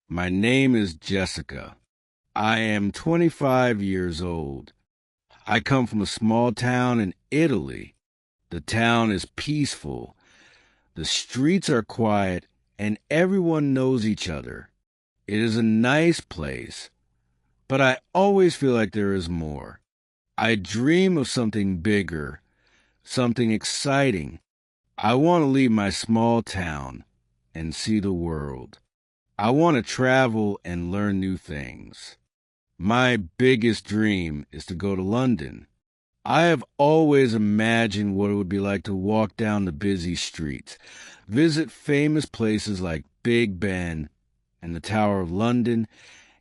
My name is Jessica. I am 25 years old. I come from a small town in Italy. The town is peaceful. The streets are quiet and everyone knows each other. It is a nice place, but I always feel like there is more. I dream of something bigger, something exciting. I want to leave my small town and see the world. I want to travel and learn new things. My biggest dream is to go to London. I have always imagined what it would be like to walk down the busy streets, visit famous places like Big Ben and the Tower of London,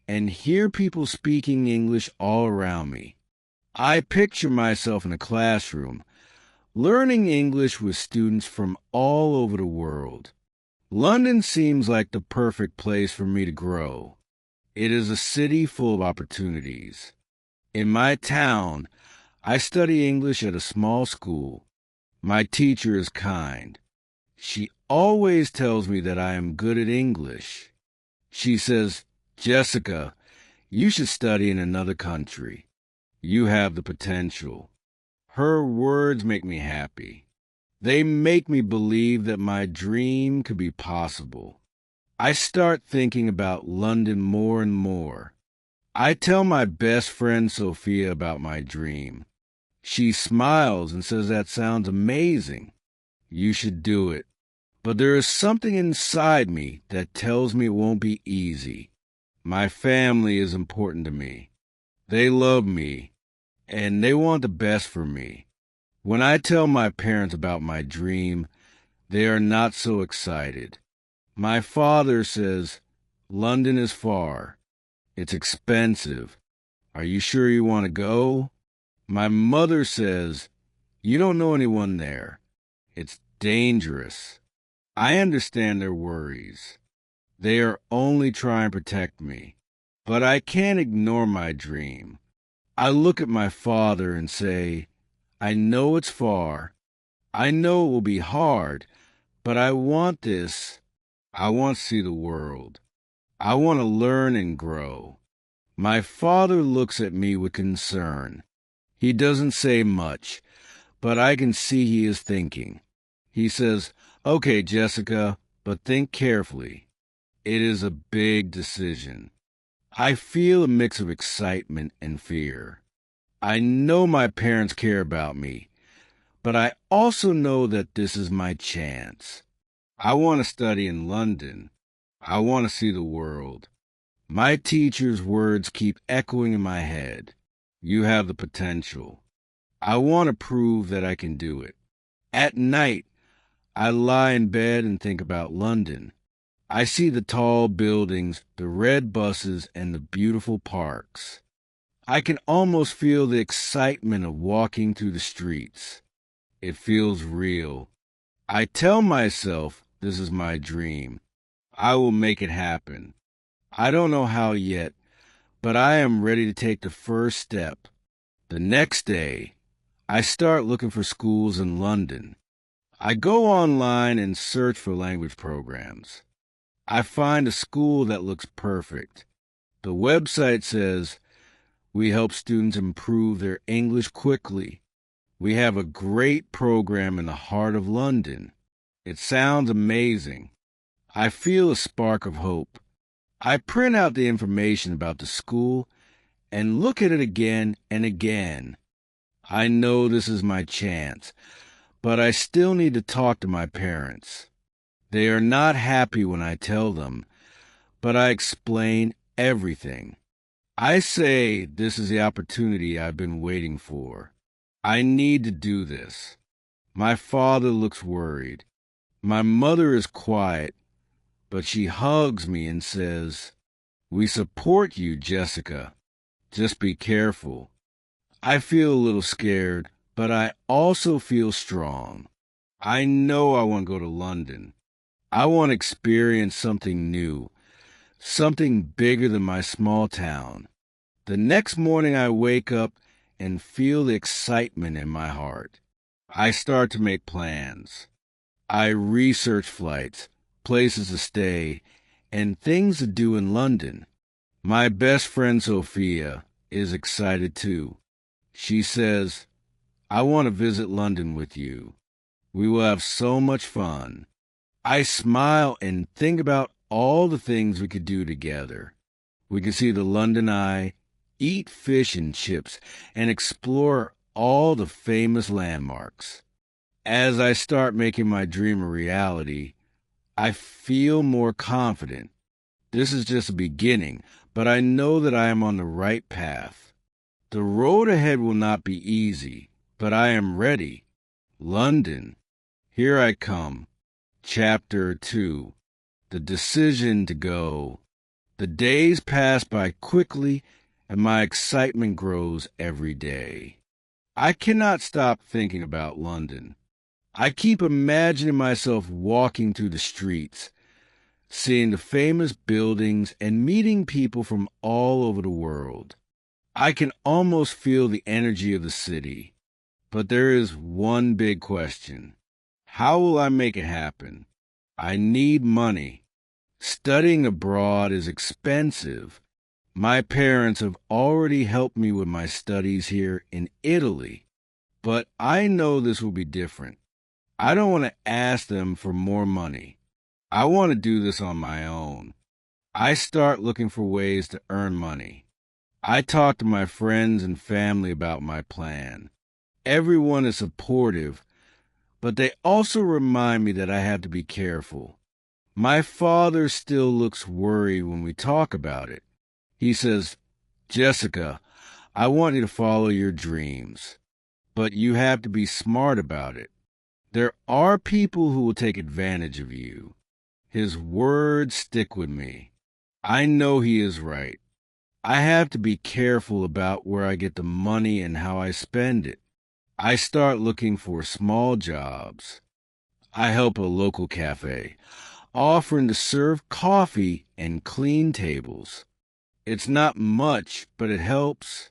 and hear people speaking English all around me. I picture myself in a classroom, learning English with students from all over the world. London seems like the perfect place for me to grow. It is a city full of opportunities. In my town, I study English at a small school. My teacher is kind. She always tells me that I am good at English. She says, "Jessica, you should study in another country. You have the potential." Her words make me happy. They make me believe that my dream could be possible. I start thinking about London more and more. I tell my best friend Sophia about my dream. She smiles and says that sounds amazing. You should do it. But there is something inside me that tells me it won't be easy. My family is important to me. They love me, and they want the best for me. When I tell my parents about my dream, they are not so excited. My father says, "London is far. It's expensive. Are you sure you want to go?" My mother says, "You don't know anyone there. It's dangerous." I understand their worries. They are only trying to protect me. But I can't ignore my dream. I look at my father and say, "I know it's far. I know it will be hard, but I want this. I want to see the world. I want to learn and grow." My father looks at me with concern. He doesn't say much, but I can see he is thinking. He says, "Okay, Jessica, but think carefully. It is a big decision." I feel a mix of excitement and fear. I know my parents care about me, but I also know that this is my chance. I want to study in London. I want to see the world. My teacher's words keep echoing in my head. You have the potential. I want to prove that I can do it. At night, I lie in bed and think about London. I see the tall buildings, the red buses, and the beautiful parks. I can almost feel the excitement of walking through the streets. It feels real. I tell myself this is my dream. I will make it happen. I don't know how yet, but I am ready to take the first step. The next day, I start looking for schools in London. I go online and search for language programs. I find a school that looks perfect. The website says, "We help students improve their English quickly. We have a great program in the heart of London." It sounds amazing. I feel a spark of hope. I print out the information about the school and look at it again and again. I know this is my chance, but I still need to talk to my parents. They are not happy when I tell them, but I explain everything. I say this is the opportunity I've been waiting for. I need to do this. My father looks worried. My mother is quiet, but she hugs me and says, "We support you, Jessica. Just be careful." I feel a little scared, but I also feel strong. I know I want to go to London. I want to experience something new, something bigger than my small town. The next morning I wake up and feel the excitement in my heart. I start to make plans. I research flights, places to stay, and things to do in London. My best friend Sophia is excited too. She says, I want to visit London with you. We will have so much fun. I smile and think about all the things we could do together. We could see the London Eye, eat fish and chips, and explore all the famous landmarks. As I start making my dream a reality, I feel more confident. This is just a beginning, but I know that I am on the right path. The road ahead will not be easy, but I am ready. London, here I come. Chapter 2. The decision to go. The days pass by quickly, and my excitement grows every day. I cannot stop thinking about London. I keep imagining myself walking through the streets, seeing the famous buildings and meeting people from all over the world. I can almost feel the energy of the city. But there is one big question. How will I make it happen? I need money. Studying abroad is expensive. My parents have already helped me with my studies here in Italy, but I know this will be different. I don't want to ask them for more money. I want to do this on my own. I start looking for ways to earn money. I talk to my friends and family about my plan. Everyone is supportive, but they also remind me that I have to be careful. My father still looks worried when we talk about it. He says, Jessica, I want you to follow your dreams, but you have to be smart about it. There are people who will take advantage of you. His words stick with me. I know he is right. I have to be careful about where I get the money and how I spend it. I start looking for small jobs. I help a local cafe, offering to serve coffee and clean tables. It's not much, but it helps.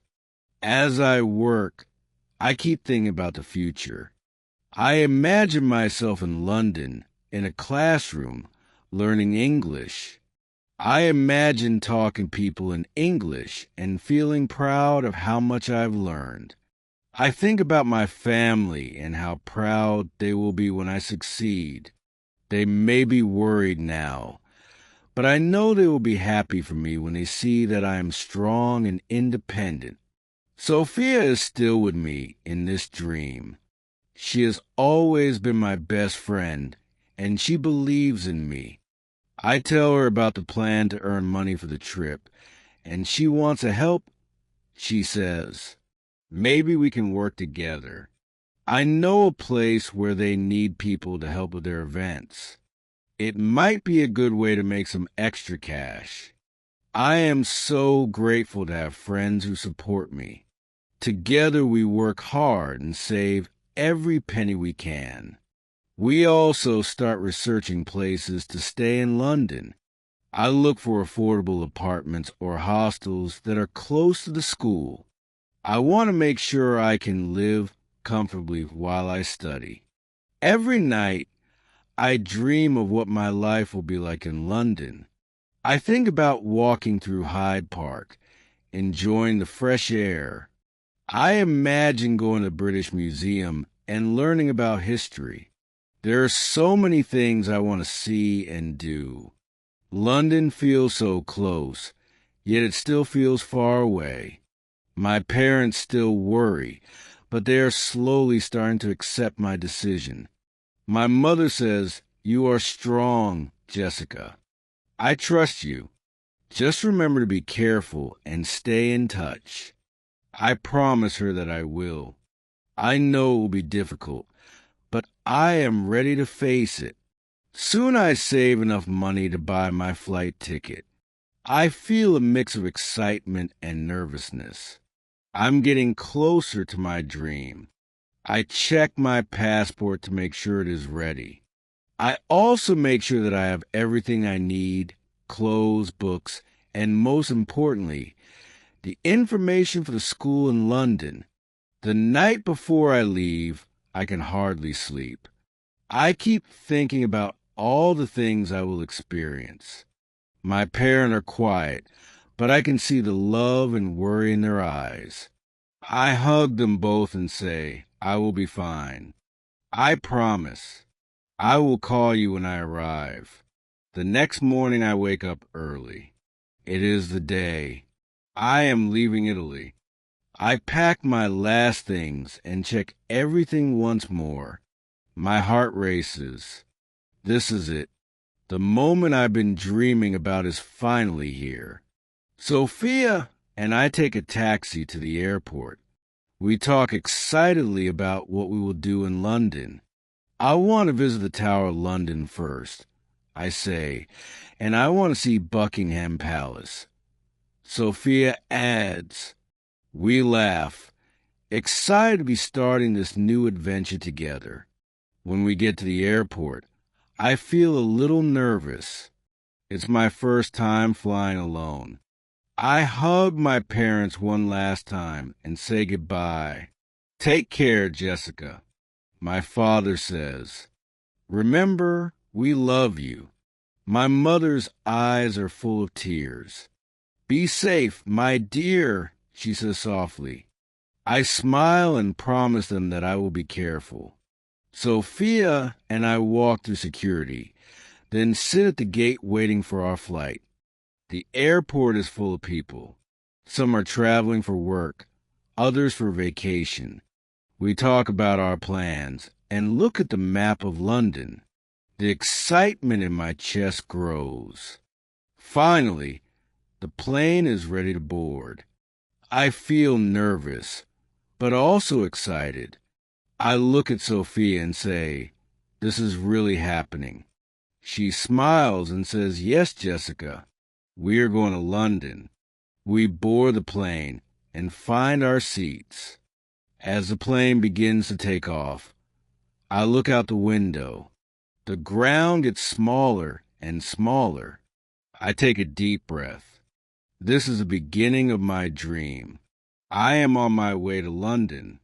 As I work, I keep thinking about the future. I imagine myself in London, in a classroom, learning English. I imagine talking to people in English and feeling proud of how much I've learned. I think about my family and how proud they will be when I succeed. They may be worried now, but I know they will be happy for me when they see that I am strong and independent. Sophia is still with me in this dream. She has always been my best friend, and she believes in me. I tell her about the plan to earn money for the trip, and she wants to help. She says, maybe we can work together. I know a place where they need people to help with their events. It might be a good way to make some extra cash. I am so grateful to have friends who support me. Together we work hard and save every penny we can. We also start researching places to stay in London. I look for affordable apartments or hostels that are close to the school. I want to make sure I can live comfortably while I study. Every night, I dream of what my life will be like in London. I think about walking through Hyde Park, enjoying the fresh air. I imagine going to the British Museum and learning about history. There are so many things I want to see and do. London feels so close, yet it still feels far away. My parents still worry, but they are slowly starting to accept my decision. My mother says, "You are strong, Jessica. I trust you. Just remember to be careful and stay in touch." I promise her that I will. I know it will be difficult, but I am ready to face it. Soon I save enough money to buy my flight ticket. I feel a mix of excitement and nervousness. I'm getting closer to my dream. I check my passport to make sure it is ready. I also make sure that I have everything I need, clothes, books, and most importantly, the information for the school in London. The night before I leave, I can hardly sleep. I keep thinking about all the things I will experience. My parents are quiet, but I can see the love and worry in their eyes. I hug them both and say, I will be fine. I promise. I will call you when I arrive. The next morning I wake up early. It is the day. I am leaving Italy. I pack my last things and check everything once more. My heart races. This is it. The moment I've been dreaming about is finally here. Sophia and I take a taxi to the airport. We talk excitedly about what we will do in London. I want to visit the Tower of London first, I say, and I want to see Buckingham Palace. Sophia adds. We laugh, excited to be starting this new adventure together. When we get to the airport, I feel a little nervous. It's my first time flying alone. I hug my parents one last time and say goodbye. Take care, Jessica. My father says, remember, we love you. My mother's eyes are full of tears. Be safe, my dear, she says softly. I smile and promise them that I will be careful. Sophia and I walk through security, then sit at the gate waiting for our flight. The airport is full of people. Some are traveling for work, others for vacation. We talk about our plans and look at the map of London. The excitement in my chest grows. Finally, the plane is ready to board. I feel nervous, but also excited. I look at Sophia and say, this is really happening. She smiles and says, yes, Jessica, we are going to London. We board the plane and find our seats. As the plane begins to take off, I look out the window. The ground gets smaller and smaller. I take a deep breath. This is the beginning of my dream. I am on my way to London.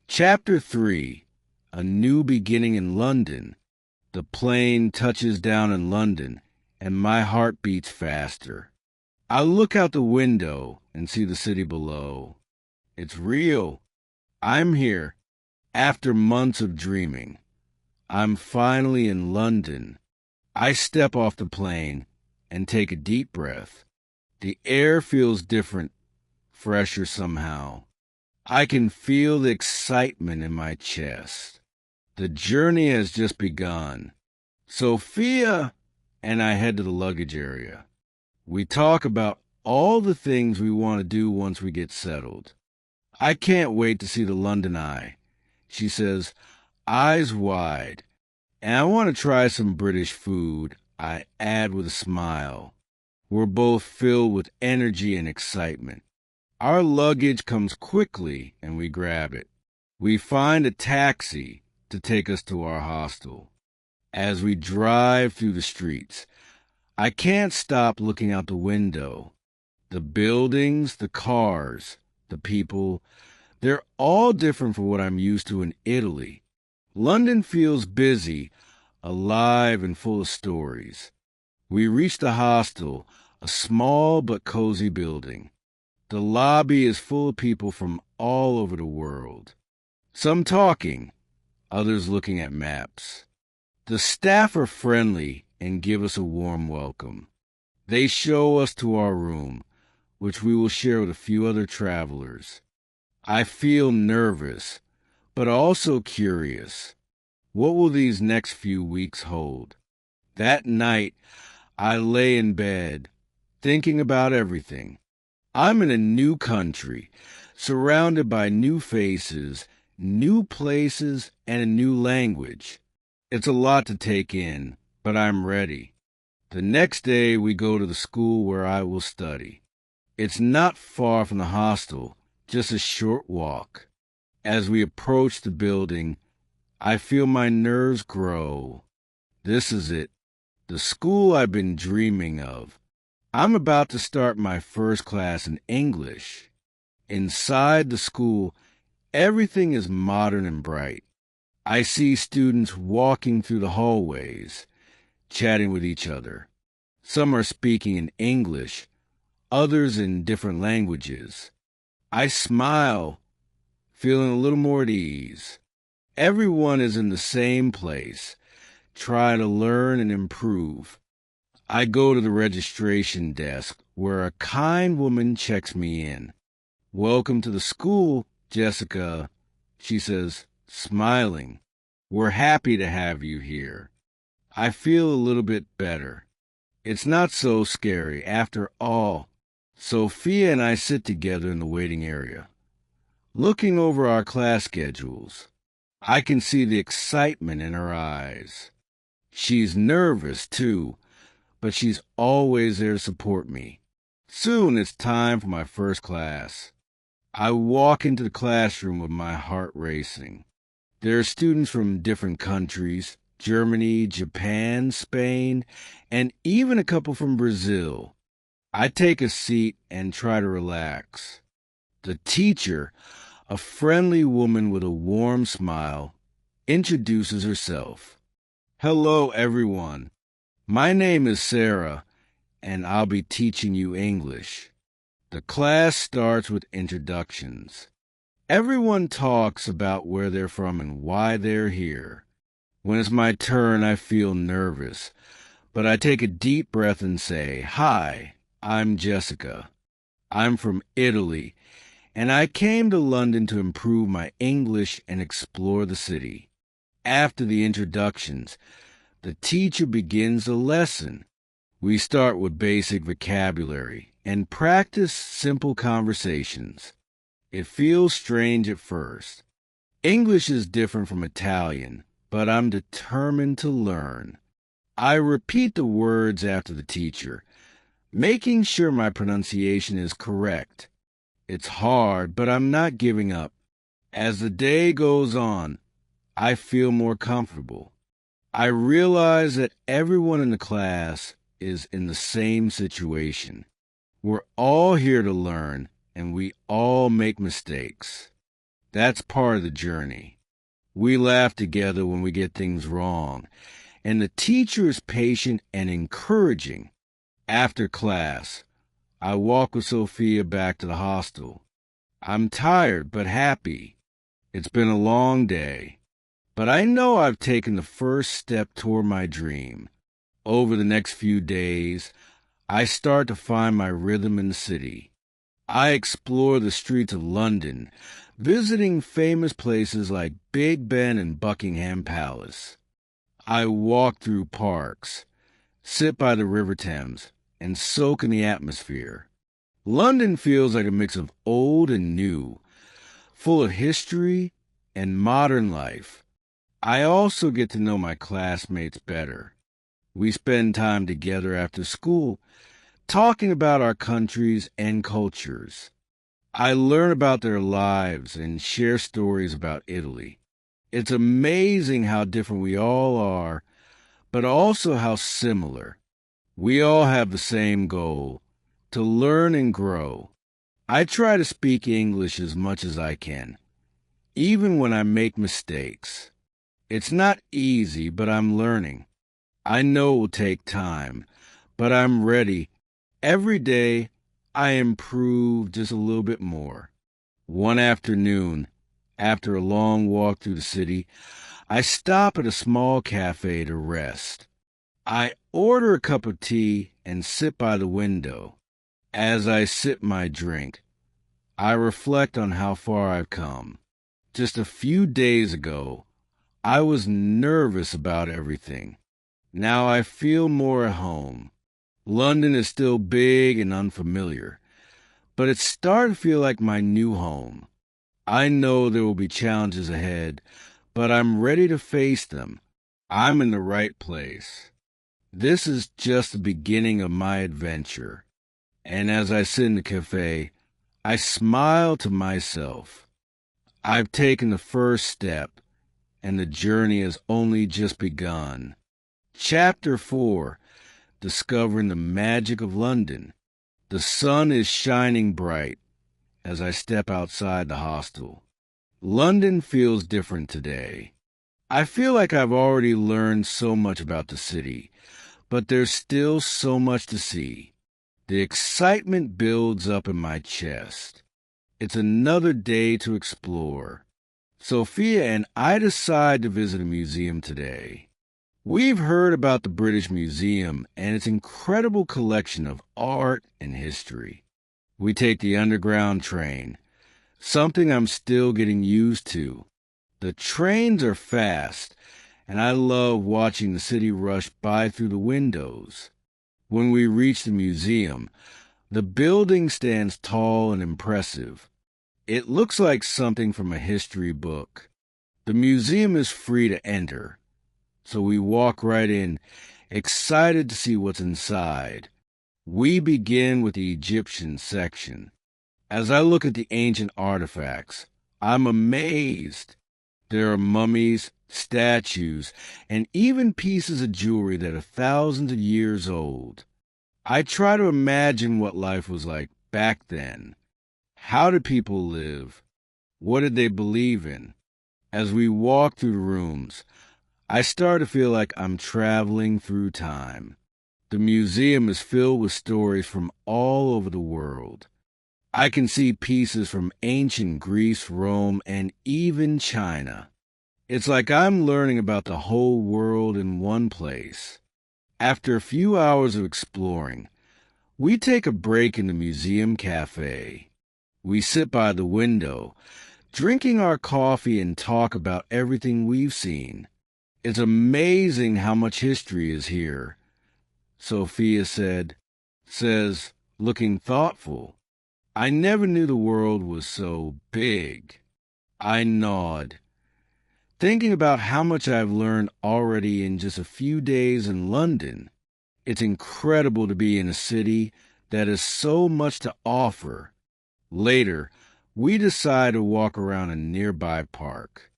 Chapter 3, A New Beginning in London. The plane touches down in London, and my heart beats faster. I look out the window and see the city below. It's real. I'm here. After months of dreaming, I'm finally in London. I step off the plane and take a deep breath. The air feels different, fresher somehow. I can feel the excitement in my chest. The journey has just begun. Sophia and I head to the luggage area. We talk about all the things we want to do once we get settled. I can't wait to see the London Eye. She says, eyes wide. And I want to try some British food, I add with a smile. We're both filled with energy and excitement. Our luggage comes quickly and we grab it. We find a taxi to take us to our hostel. As we drive through the streets, I can't stop looking out the window. The buildings, the cars, the people, they're all different from what I'm used to in Italy. London feels busy, alive, and full of stories. We reach the hostel, a small but cozy building. The lobby is full of people from all over the world. Some talking, others looking at maps. The staff are friendly and give us a warm welcome. They show us to our room, which we will share with a few other travelers. I feel nervous, but also curious. What will these next few weeks hold? That night, I lay in bed, thinking about everything. I'm in a new country, surrounded by new faces, new places, and a new language. It's a lot to take in, but I'm ready. The next day, we go to the school where I will study. It's not far from the hostel, just a short walk. As we approach the building, I feel my nerves grow. This is it, the school I've been dreaming of. I'm about to start my first class in English. Inside the school, everything is modern and bright. I see students walking through the hallways, chatting with each other. Some are speaking in English, others in different languages. I smile, feeling a little more at ease. Everyone is in the same place, try to learn and improve. I go to the registration desk, where a kind woman checks me in. "Welcome to the school, Jessica," she says, smiling. "We're happy to have you here." I feel a little bit better. It's not so scary. After all, Sophia and I sit together in the waiting area, looking over our class schedules. I can see the excitement in her eyes. She's nervous, too, but she's always there to support me. Soon it's time for my first class. I walk into the classroom with my heart racing. There are students from different countries, Germany, Japan, Spain, and even a couple from Brazil. I take a seat and try to relax. The teacher, a friendly woman with a warm smile, introduces herself. "Hello, everyone. My name is Sarah, and I'll be teaching you English." The class starts with introductions. Everyone talks about where they're from and why they're here. When it's my turn, I feel nervous, but I take a deep breath and say, "Hi, I'm Jessica. I'm from Italy, and I came to London to improve my English and explore the city." After the introductions, the teacher begins the lesson. We start with basic vocabulary and practice simple conversations. It feels strange at first. English is different from Italian, but I'm determined to learn. I repeat the words after the teacher, making sure my pronunciation is correct. It's hard, but I'm not giving up. As the day goes on, I feel more comfortable. I realize that everyone in the class is in the same situation. We're all here to learn, and we all make mistakes. That's part of the journey. We laugh together when we get things wrong, and the teacher is patient and encouraging. After class, I walk with Sophia back to the hostel. I'm tired but happy. It's been a long day, but I know I've taken the first step toward my dream. Over the next few days, I start to find my rhythm in the city. I explore the streets of London, visiting famous places like Big Ben and Buckingham Palace. I walk through parks, sit by the River Thames, and soak in the atmosphere. London feels like a mix of old and new, full of history and modern life. I also get to know my classmates better. We spend time together after school, talking about our countries and cultures. I learn about their lives and share stories about Italy. It's amazing how different we all are, but also how similar. We all have the same goal, to learn and grow. I try to speak English as much as I can, even when I make mistakes. It's not easy, but I'm learning. I know it will take time, but I'm ready. Every day, I improve just a little bit more. One afternoon, after a long walk through the city, I stop at a small cafe to rest. I order a cup of tea and sit by the window. As I sip my drink, I reflect on how far I've come. Just a few days ago, I was nervous about everything. Now I feel more at home. London is still big and unfamiliar, but it's starting to feel like my new home. I know there will be challenges ahead, but I'm ready to face them. I'm in the right place. This is just the beginning of my adventure. And as I sit in the cafe, I smile to myself. I've taken the first step, and the journey has only just begun. Chapter 4, Discovering the Magic of London. The sun is shining bright as I step outside the hostel. London feels different today. I feel like I've already learned so much about the city, but there's still so much to see. The excitement builds up in my chest. It's another day to explore. Sophia and I decide to visit a museum today. We've heard about the British Museum and its incredible collection of art and history. We take the underground train, something I'm still getting used to. The trains are fast, and I love watching the city rush by through the windows. When we reach the museum, the building stands tall and impressive. It looks like something from a history book. The museum is free to enter, so we walk right in, excited to see what's inside. We begin with the Egyptian section. As I look at the ancient artifacts, I'm amazed. There are mummies, statues, and even pieces of jewelry that are thousands of years old. I try to imagine what life was like back then. How did people live? What did they believe in? As we walk through the rooms, I start to feel like I'm traveling through time. The museum is filled with stories from all over the world. I can see pieces from ancient Greece, Rome, and even China. It's like I'm learning about the whole world in one place. After a few hours of exploring, we take a break in the museum cafe. We sit by the window, drinking our coffee and talk about everything we've seen. It's amazing how much history is here, Sophia says, looking thoughtful. I never knew the world was so big. I nod, thinking about how much I've learned already in just a few days in London. It's incredible to be in a city that has so much to offer. Later, we decide to walk around a nearby park.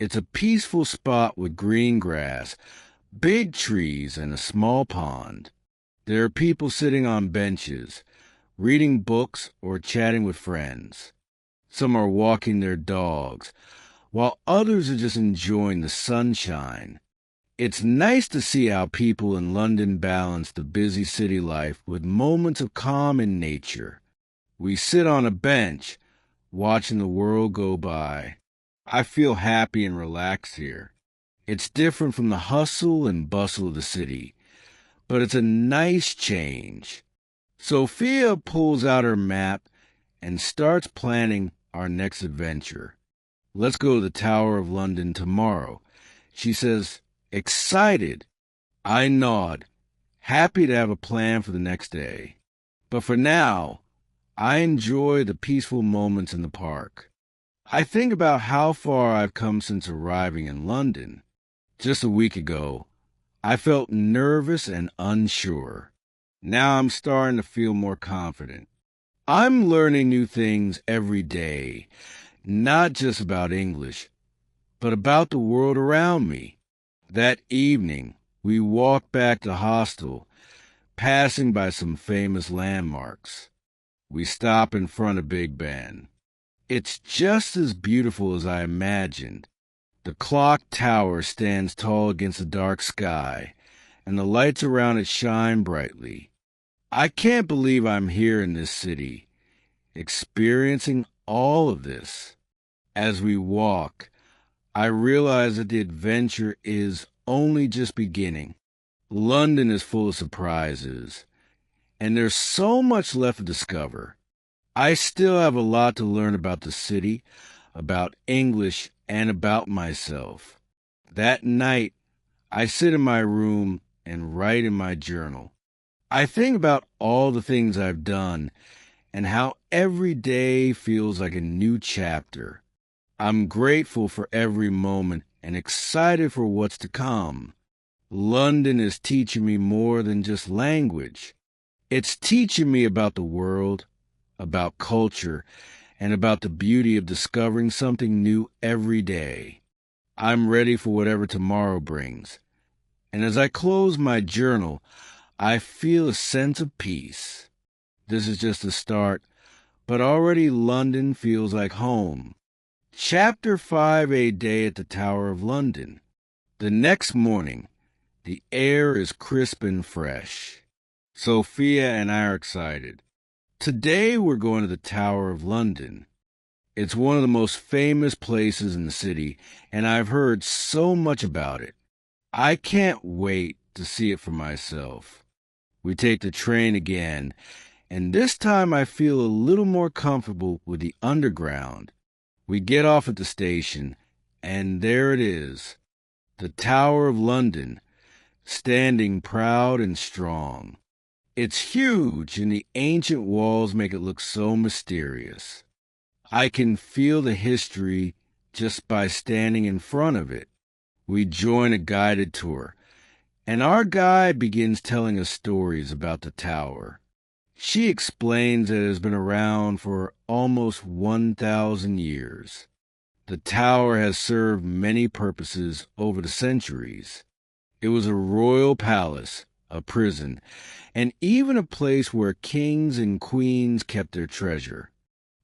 It's a peaceful spot with green grass, big trees, and a small pond. There are people sitting on benches, reading books or chatting with friends. Some are walking their dogs, while others are just enjoying the sunshine. It's nice to see how people in London balance the busy city life with moments of calm in nature. We sit on a bench, watching the world go by. I feel happy and relaxed here. It's different from the hustle and bustle of the city, but it's a nice change. Sophia pulls out her map and starts planning our next adventure. Let's go to the Tower of London tomorrow, she says, excited. I nod, happy to have a plan for the next day. But for now, I enjoy the peaceful moments in the park. I think about how far I've come since arriving in London. Just a week ago, I felt nervous and unsure. Now I'm starting to feel more confident. I'm learning new things every day, not just about English, but about the world around me. That evening, we walked back to the hostel, passing by some famous landmarks. We stop in front of Big Ben. It's just as beautiful as I imagined. The clock tower stands tall against the dark sky, and the lights around it shine brightly. I can't believe I'm here in this city, experiencing all of this. As we walk, I realize that the adventure is only just beginning. London is full of surprises, and there's so much left to discover. I still have a lot to learn about the city, about English, and about myself. That night, I sit in my room and write in my journal. I think about all the things I've done and how every day feels like a new chapter. I'm grateful for every moment and excited for what's to come. London is teaching me more than just language. It's teaching me about the world, about culture, and about the beauty of discovering something new every day. I'm ready for whatever tomorrow brings. And as I close my journal, I feel a sense of peace. This is just the start, but already London feels like home. Chapter 5, A Day at the Tower of London. The next morning, The air is crisp and fresh. Sophia and I are excited. Today we're going to the Tower of London. It's one of the most famous places in the city, and I've heard so much about it. I can't wait to see it for myself. We take the train again, and this time I feel a little more comfortable with the underground. We get off at the station, and there it is, the Tower of London, standing proud and strong. It's huge, and the ancient walls make it look so mysterious. I can feel the history just by standing in front of it. We join a guided tour, and our guide begins telling us stories about the tower. She explains that it has been around for almost 1,000 years. The tower has served many purposes over the centuries. It was a royal palace, a prison, and even a place where kings and queens kept their treasure.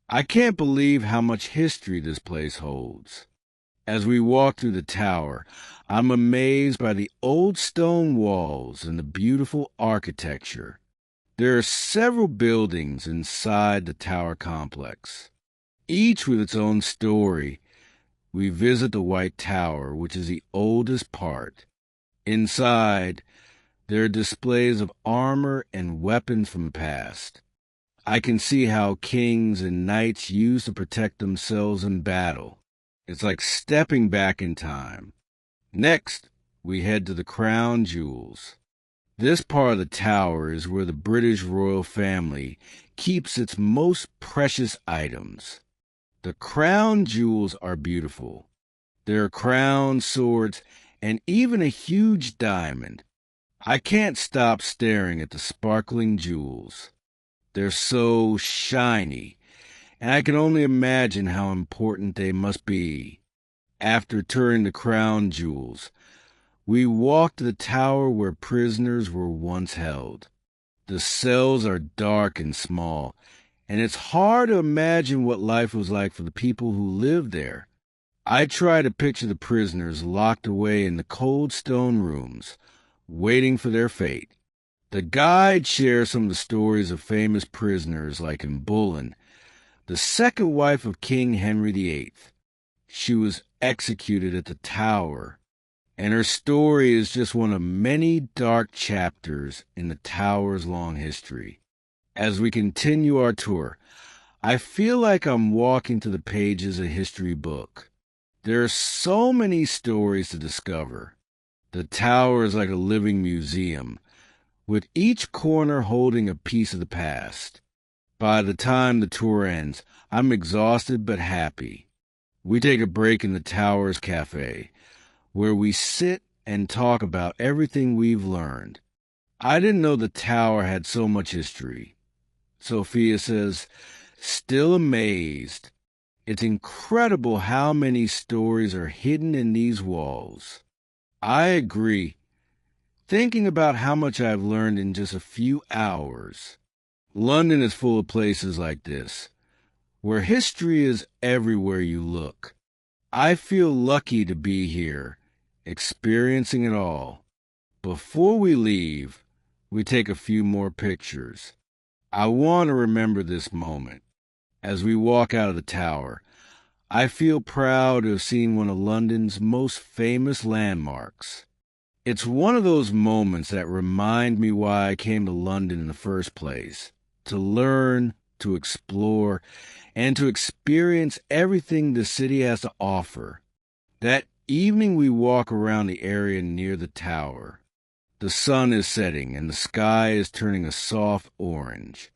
I can't believe how much history this place holds. As we walk through the tower, I'm amazed by the old stone walls and the beautiful architecture. There are several buildings inside the tower complex, each with its own story. We visit the White Tower, which is the oldest part. Inside, there are displays of armor and weapons from the past. I can see how kings and knights used to protect themselves in battle. It's like stepping back in time. Next, we head to the Crown Jewels. This part of the tower is where the British royal family keeps its most precious items. The crown jewels are beautiful. There are crowns, swords, and even a huge diamond. I can't stop staring at the sparkling jewels. They're so shiny, and I can only imagine how important they must be. After touring the crown jewels, we walk to the tower where prisoners were once held. The cells are dark and small, and it's hard to imagine what life was like for the people who lived there. I try to picture the prisoners locked away in the cold stone rooms, waiting for their fate. The guide shares some of the stories of famous prisoners like Anne Boleyn, the second wife of King Henry VIII. She was executed at the Tower, and her story is just one of many dark chapters in the Tower's long history. As we continue our tour, I feel like I'm walking to the pages of a history book. There are so many stories to discover. The Tower is like a living museum, with each corner holding a piece of the past. By the time the tour ends, I'm exhausted but happy. We take a break in the Tower's cafe, where we sit and talk about everything we've learned. I didn't know the Tower had so much history. Sophia says, still amazed. It's incredible how many stories are hidden in these walls. I agree. Thinking about how much I've learned in just a few hours. London is full of places like this, where history is everywhere you look. I feel lucky to be here, experiencing it all. Before we leave, we take a few more pictures. I want to remember this moment. As we walk out of the tower, I feel proud to have seen one of London's most famous landmarks. It's one of those moments that remind me why I came to London in the first place, to learn, to explore, and to experience everything the city has to offer. That evening we walk around the area near the tower. The sun is setting and the sky is turning a soft orange.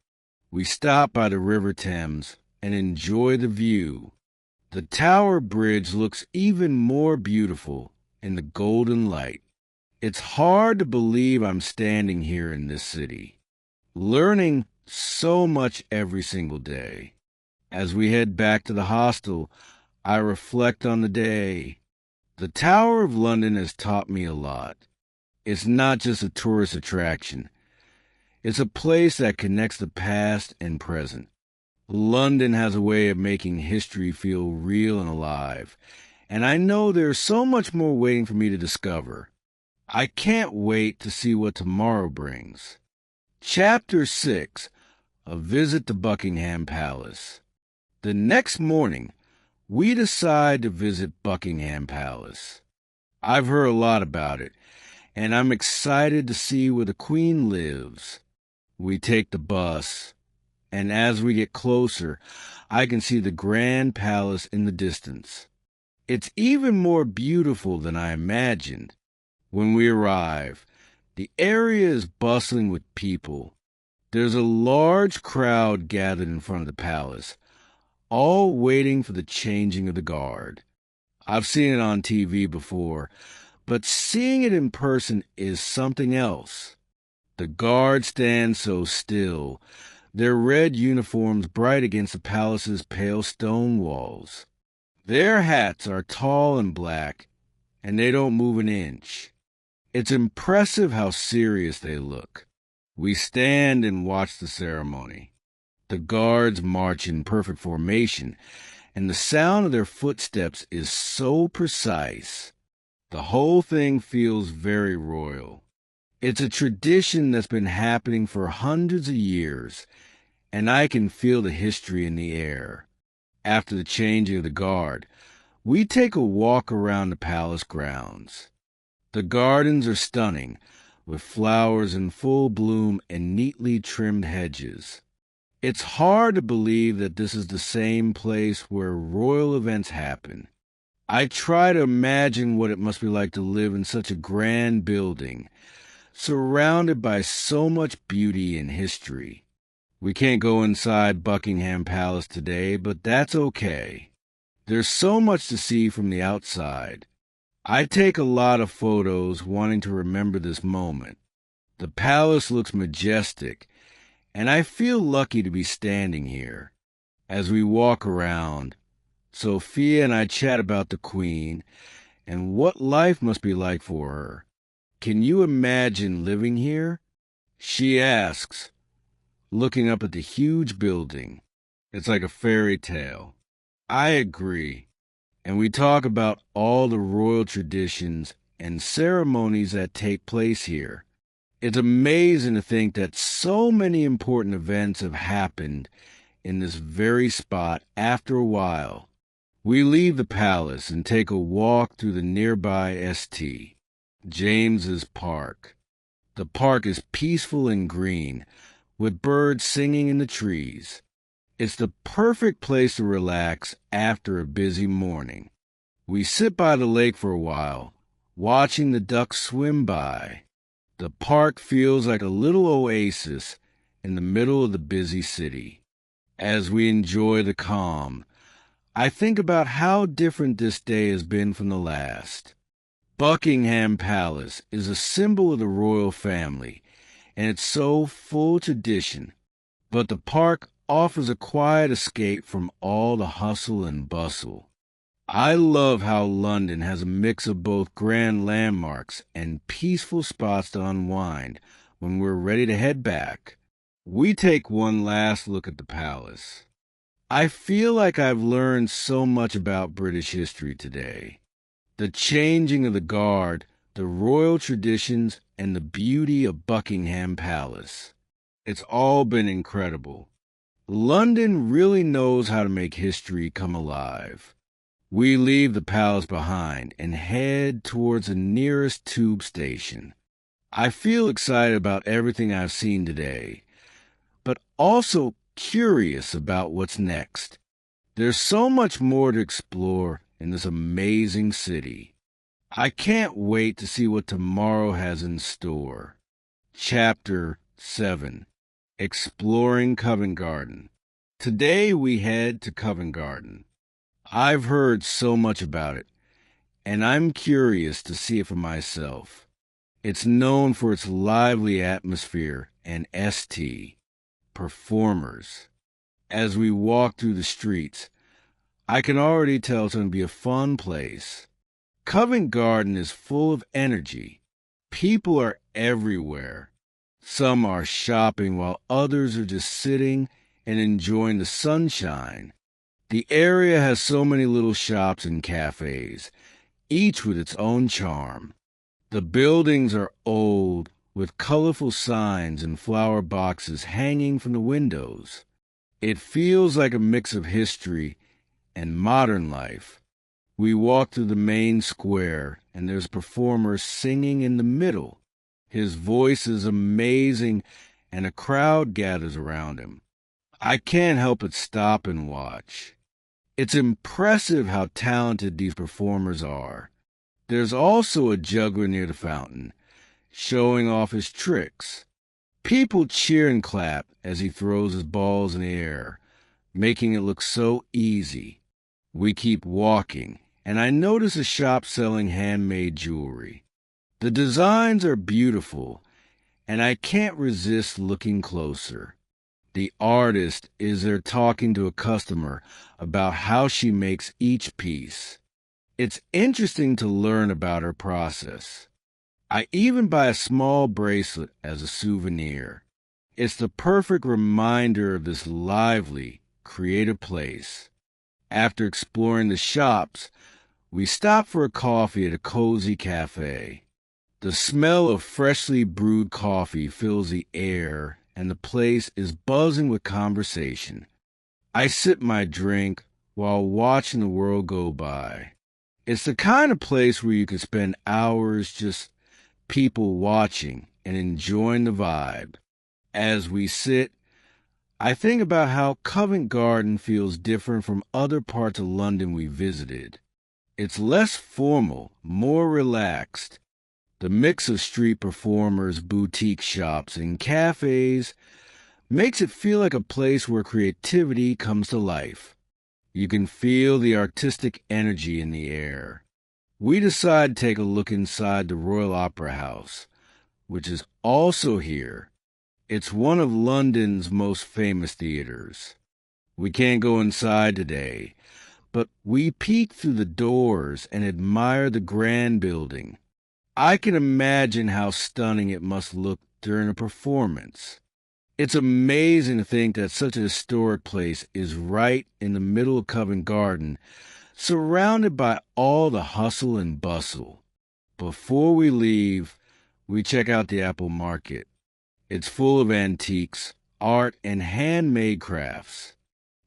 We stop by the River Thames and enjoy the view. The Tower Bridge looks even more beautiful in the golden light. It's hard to believe I'm standing here in this city, learning so much every single day. As we head back to the hostel, I reflect on the day. The Tower of London has taught me a lot. It's not just a tourist attraction. It's a place that connects the past and present. London has a way of making history feel real and alive, and I know there's so much more waiting for me to discover. I can't wait to see what tomorrow brings. Chapter 6. A Visit to Buckingham Palace. The next morning, we decide to visit Buckingham Palace. I've heard a lot about it, and I'm excited to see where the Queen lives. We take the bus, and as we get closer, I can see the Grand Palace in the distance. It's even more beautiful than I imagined. When we arrive, the area is bustling with people. There's a large crowd gathered in front of the palace, all waiting for the changing of the guard. I've seen it on TV before, but seeing it in person is something else. The guard stand so still, their red uniforms bright against the palace's pale stone walls. Their hats are tall and black, and they don't move an inch. It's impressive how serious they look. We stand and watch the ceremony. The guards march in perfect formation, and the sound of their footsteps is so precise. The whole thing feels very royal. It's a tradition that's been happening for hundreds of years, and I can feel the history in the air. After the changing of the guard, we take a walk around the palace grounds. The gardens are stunning, with flowers in full bloom and neatly trimmed hedges. It's hard to believe that this is the same place where royal events happen. I try to imagine what it must be like to live in such a grand building, surrounded by so much beauty and history. We can't go inside Buckingham Palace today, but that's okay. There's so much to see from the outside. I take a lot of photos wanting to remember this moment. The palace looks majestic, and I feel lucky to be standing here. As we walk around, Sophia and I chat about the Queen and what life must be like for her. Can you imagine living here? She asks, looking up at the huge building. It's like a fairy tale. I agree, and we talk about all the royal traditions and ceremonies that take place here. It's amazing to think that so many important events have happened in this very spot after a while. We leave the palace and take a walk through the nearby St. James's Park. The park is peaceful and green, with birds singing in the trees. It's the perfect place to relax after a busy morning. We sit by the lake for a while, watching the ducks swim by. The park feels like a little oasis in the middle of the busy city. As we enjoy the calm, I think about how different this day has been from the last. Buckingham Palace is a symbol of the royal family, and it's so full of tradition. But the park offers a quiet escape from all the hustle and bustle. I love how London has a mix of both grand landmarks and peaceful spots to unwind when we're ready to head back. We take one last look at the palace. I feel like I've learned so much about British history today. The changing of the guard, the royal traditions, and the beauty of Buckingham Palace. It's all been incredible. London really knows how to make history come alive. We leave the palace behind and head towards the nearest tube station. I feel excited about everything I've seen today, but also curious about what's next. There's so much more to explore in this amazing city. I can't wait to see what tomorrow has in store. Chapter 7. Exploring Covent Garden. Today we head to Covent Garden. I've heard so much about it, and I'm curious to see it for myself. It's known for its lively atmosphere and performers. As we walk through the streets, I can already tell it's going to be a fun place. Covent Garden is full of energy. People are everywhere. Some are shopping while others are just sitting and enjoying the sunshine. The area has so many little shops and cafes, each with its own charm. The buildings are old, with colorful signs and flower boxes hanging from the windows. It feels like a mix of history and modern life. We walk through the main square, and there's a performer singing in the middle. His voice is amazing, and a crowd gathers around him. I can't help but stop and watch. It's impressive how talented these performers are. There's also a juggler near the fountain, showing off his tricks. People cheer and clap as he throws his balls in the air, making it look so easy. We keep walking, and I notice a shop selling handmade jewelry. The designs are beautiful, and I can't resist looking closer. The artist is there talking to a customer about how she makes each piece. It's interesting to learn about her process. I even buy a small bracelet as a souvenir. It's the perfect reminder of this lively, creative place. After exploring the shops, we stop for a coffee at a cozy cafe. The smell of freshly brewed coffee fills the air, and the place is buzzing with conversation. I sip my drink while watching the world go by. It's the kind of place where you could spend hours just people watching and enjoying the vibe. As we sit, I think about how Covent Garden feels different from other parts of London we visited. It's less formal, more relaxed. The mix of street performers, boutique shops, and cafes makes it feel like a place where creativity comes to life. You can feel the artistic energy in the air. We decide to take a look inside the Royal Opera House, which is also here. It's one of London's most famous theaters. We can't go inside today, but we peek through the doors and admire the grand building. I can imagine how stunning it must look during a performance. It's amazing to think that such a historic place is right in the middle of Covent Garden, surrounded by all the hustle and bustle. Before we leave, we check out the Apple Market. It's full of antiques, art, and handmade crafts.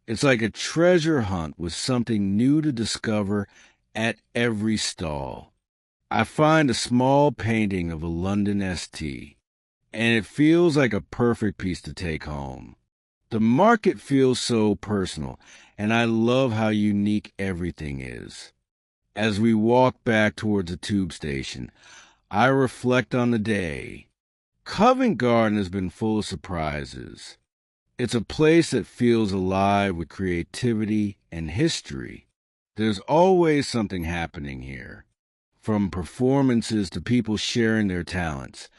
It's like a treasure hunt with something new to discover at every stall. I find a small painting of a London ST, and it feels like a perfect piece to take home. The market feels so personal, and I love how unique everything is. As we walk back towards the tube station, I reflect on the day. Covent Garden has been full of surprises. It's a place that feels alive with creativity and history. There's always something happening here, from performances to people sharing their talents.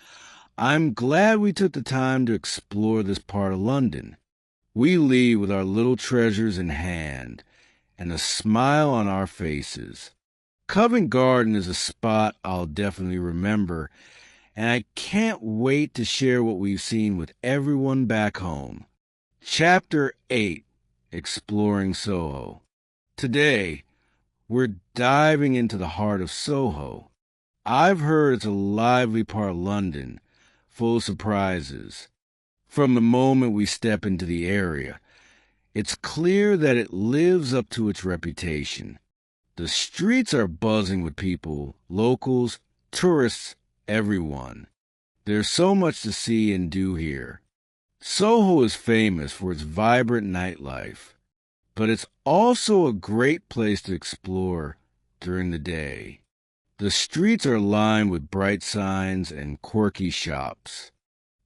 I'm glad we took the time to explore this part of London. We leave with our little treasures in hand and a smile on our faces. Covent Garden is a spot I'll definitely remember, and I can't wait to share what we've seen with everyone back home. Chapter 8, Exploring Soho. Today, we're diving into the heart of Soho. I've heard it's a lively part of London, full of surprises. From the moment we step into the area, it's clear that it lives up to its reputation. The streets are buzzing with people, locals, tourists, everyone. There's so much to see and do here. Soho is famous for its vibrant nightlife, but it's also a great place to explore during the day. The streets are lined with bright signs and quirky shops.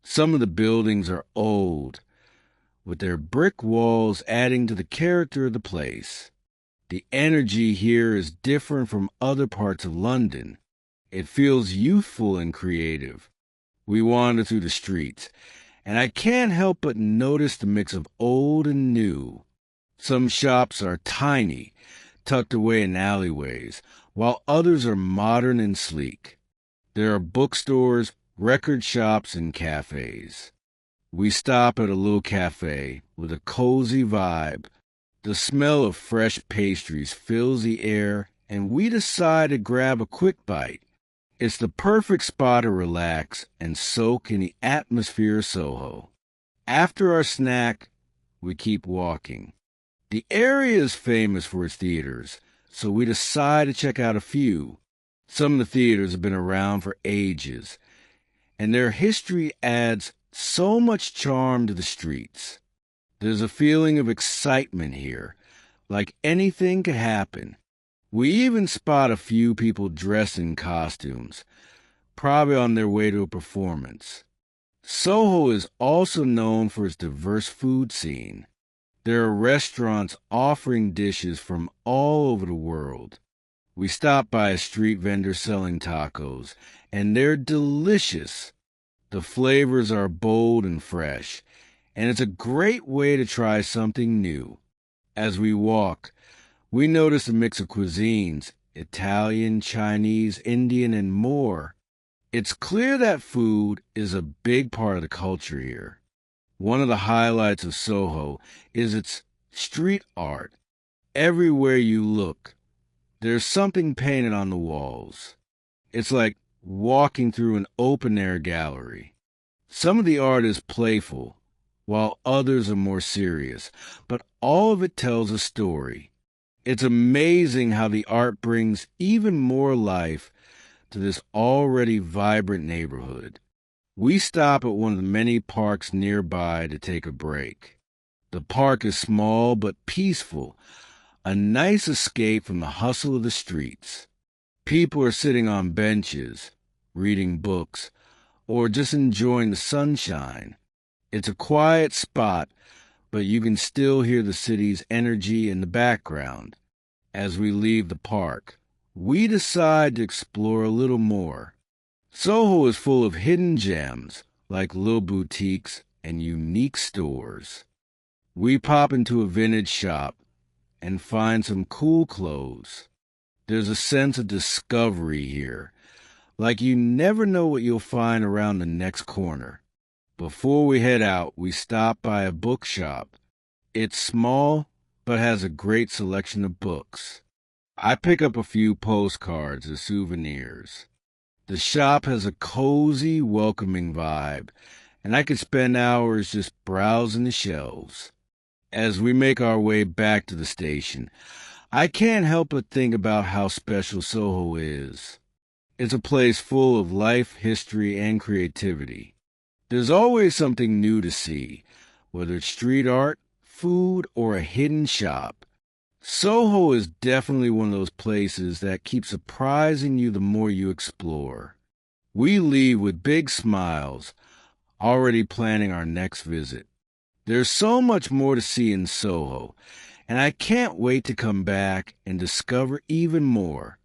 Some of the buildings are old, with their brick walls adding to the character of the place. The energy here is different from other parts of London. It feels youthful and creative. We wander through the streets, and I can't help but notice the mix of old and new. Some shops are tiny, tucked away in alleyways, while others are modern and sleek. There are bookstores, record shops, and cafes. We stop at a little cafe with a cozy vibe. The smell of fresh pastries fills the air, and we decide to grab a quick bite. It's the perfect spot to relax and soak in the atmosphere of Soho. After our snack, we keep walking. The area is famous for its theaters, so we decide to check out a few. Some of the theaters have been around for ages, and their history adds so much charm to the streets. There's a feeling of excitement here, like anything could happen. We even spot a few people dressed in costumes, probably on their way to a performance. Soho is also known for its diverse food scene. There are restaurants offering dishes from all over the world. We stop by a street vendor selling tacos, and they're delicious. The flavors are bold and fresh, and it's a great way to try something new. As we walk, we notice a mix of cuisines: Italian, Chinese, Indian, and more. It's clear that food is a big part of the culture here. One of the highlights of Soho is its street art. Everywhere you look, there's something painted on the walls. It's like walking through an open-air gallery. Some of the art is playful, while others are more serious, but all of it tells a story. It's amazing how the art brings even more life to this already vibrant neighborhood. We stop at one of the many parks nearby to take a break. The park is small but peaceful, a nice escape from the hustle of the streets. People are sitting on benches, reading books, or just enjoying the sunshine. It's a quiet spot, but you can still hear the city's energy in the background. As we leave the park, we decide to explore a little more. Soho is full of hidden gems, like little boutiques and unique stores. We pop into a vintage shop and find some cool clothes. There's a sense of discovery here, like you never know what you'll find around the next corner. Before we head out, we stop by a bookshop. It's small, but has a great selection of books. I pick up a few postcards as souvenirs. The shop has a cozy, welcoming vibe, and I could spend hours just browsing the shelves. As we make our way back to the station, I can't help but think about how special Soho is. It's a place full of life, history, and creativity. There's always something new to see, whether it's street art, food, or a hidden shop. Soho is definitely one of those places that keeps surprising you the more you explore. We leave with big smiles, already planning our next visit. There's so much more to see in Soho, and I can't wait to come back and discover even more.